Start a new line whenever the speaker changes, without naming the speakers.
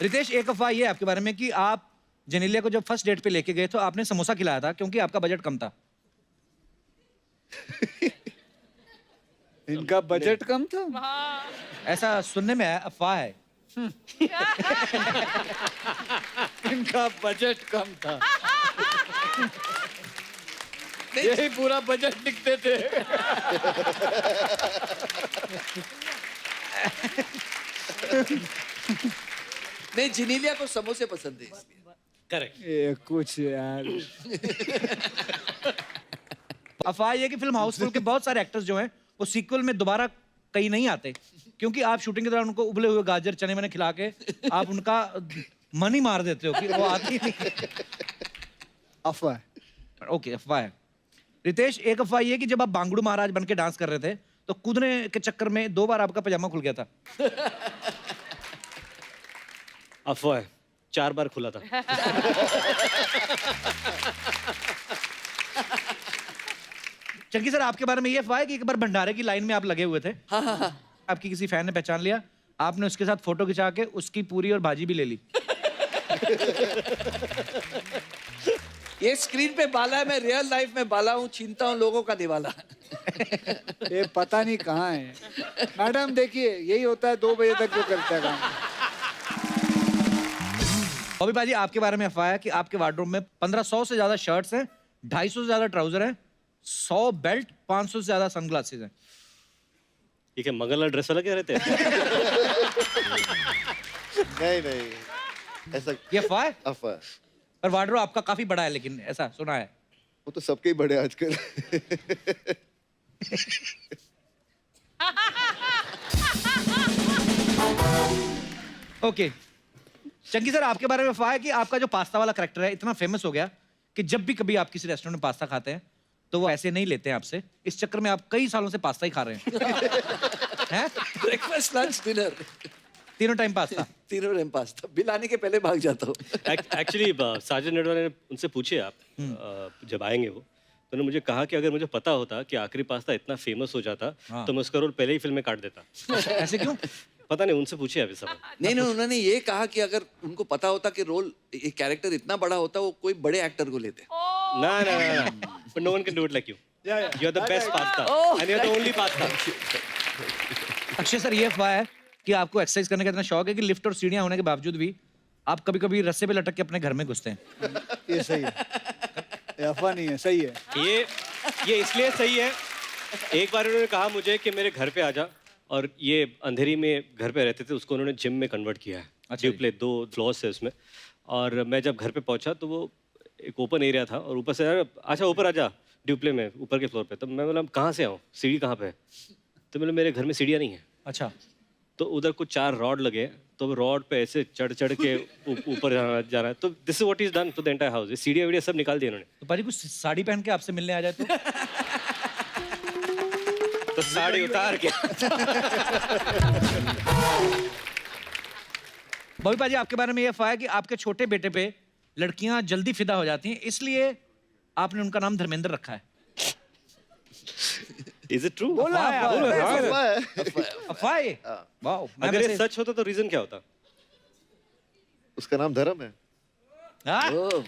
रितेश, एक अफवाह ये है आपके बारे में कि आप जेनेलिया को जब फर्स्ट डेट पे लेके गए तो आपने समोसा खिलाया था क्योंकि आपका बजट कम था।
इनका बजट कम था।
ऐसा सुनने में आया, अफवाह है।
इनका बजट कम था। यही पूरा बजट लिखते थे।
नहीं, जिनेलिया को समोसे पसंद है इसलिए।
करेक्ट।
ये कुछ यार।
अफवाह ये है कि फिल्म हाउसफुल के बहुत सारे एक्टर्स जो हैं वो सीक्वल में दोबारा कहीं नहीं आते क्योंकि आप शूटिंग के दौरान उनको उबले हुए गाजर चने वने खिला के आप उनका मन ही मार देते हो कि वो आती ही नहीं।
अफवाह।
ओके, अफवाह है। रितेश, एक अफवाह ये है कि जब आप बांगड़ू महाराज बन के डांस कर रहे थे तो कूदने के चक्कर में 2 बार आपका पजामा खुल गया था।
अफवाह है, 4 बार खुला था।
चंकी सर, आपके बारे में ये अफवाह है कि एक बार भंडारे की लाइन में आप लगे हुए थे।
हाँ।
आपकी किसी फैन ने पहचान लिया, आपने उसके साथ फोटो खिंचा के उसकी पूरी और भाजी भी ले ली।
ये स्क्रीन पे बाला है, मैं रियल लाइफ में बाला हूँ, छीनता हूँ लोगों का दिवाला।
ये पता नहीं कहाँ है। मैडम देखिए, यही होता है 2 बजे तक जो करता है काम।
बॉबी पाजी, आपके बारे में अफवाह है कि आपके वार्डरोब में 1500 से ज्यादा शर्ट्स हैं, 250 से ज्यादा ट्राउजर हैं, 100 बेल्ट, 500 से ज्यादा सनग्लासेस हैं।
ये क्या मंगल ड्रेस वाला क्या रहते हैं?
नहीं ऐसा
ये अफवाह है,
अफवाह।
पर वार्डरोब आपका काफी बड़ा है, लेकिन ऐसा सुना है।
वो तो सबके ही बड़े आजकल।
ओके चंकी सर, आपके बारे में अफवाह है कि आपका जो पास्ता वाला करैक्टर है इतना फेमस हो गया कि जब भी कभी आप किसी रेस्टोरेंट में पास्ता खाते हैं तो वो ऐसे नहीं लेते हैं आपसे, इस चक्कर में आप कई सालों से पास्ता ही खा रहे हैं। हैं?
ब्रेकफास्ट, लंच, डिनर,
तीनों टाइम पास्ता।
तीनों टाइम पास्ता। बिल आने के पहले भाग जाता हूँ।
एक्चुअली साजन नेडवाले ने उनसे पूछे आप जब आएंगे वो, तो उन्होंने मुझे कहा कि अगर मुझे पता होता कि आखिरी पास्ता इतना फेमस हो जाता तो मैं उसका रोल पहले ही फिल्म में काट देता।
ऐसे क्यों?
पता नहीं, उनसे पूछे अभी सब।
नहीं, उन्होंने ये कहा कि अगर उनको पता होता कि रोल, ये कैरेक्टर इतना बड़ा होता, वो कोई बड़े एक्टर को लेते।
ना, but no one can do it like you. You're the best pasta, and you're the only pasta.
Akshay sir, ये अफवाह है कि आपको एक्सरसाइज करने का इतना शौक है कि लिफ्ट और सीढ़ियां होने के बावजूद भी आप कभी-कभी रस्से पे लटक के अपने घर में घुसते हैं।
ये सही है। ये अफवाह नहीं है, सही है।
ये इसलिए सही है, एक बार उन्होंने कहा मुझे कि मेरे घर पे आ जा, और ये अंधेरी में घर पे रहते थे, उसको उन्होंने जिम में कन्वर्ट किया है। ड्यूप्ले 2 फ्लोर्स है उसमें, और मैं जब घर पे पहुंचा तो वो एक ओपन एरिया था, और ऊपर से अच्छा ऊपर आ जा ड्यूप्ले में, ऊपर के फ्लोर पे। तो मैं बोला कहाँ से आऊँ, सीढ़ी कहाँ पे है? तो बोले मेरे घर में सीढ़ियाँ नहीं है।
अच्छा।
तो उधर कुछ 4 रॉड लगे, तो रॉड पे ऐसे चढ़ के ऊपर जा रहा है। तो this is what is done to the entire house. सीढ़ियाँ वीडियो सब निकाल दिए उन्होंने।
तो पाजी कुछ साड़ी पहन के आपसे मिलने आ जाए
तो साड़ी उतार के।
बॉबी पाजी, आपके बारे में ये अफवाह है कि आपके छोटे बेटे पे लड़कियां जल्दी फिदा हो जाती हैं, इसलिए आपने उनका नाम धर्मेंद्र रखा है।
Is it true?
अफवाह है।
अफवाह है।
अफवाह है? वाओ।
अगर ये सच होता तो रीजन क्या होता?
उसका नाम धर्म है।
हाँ?
ओह।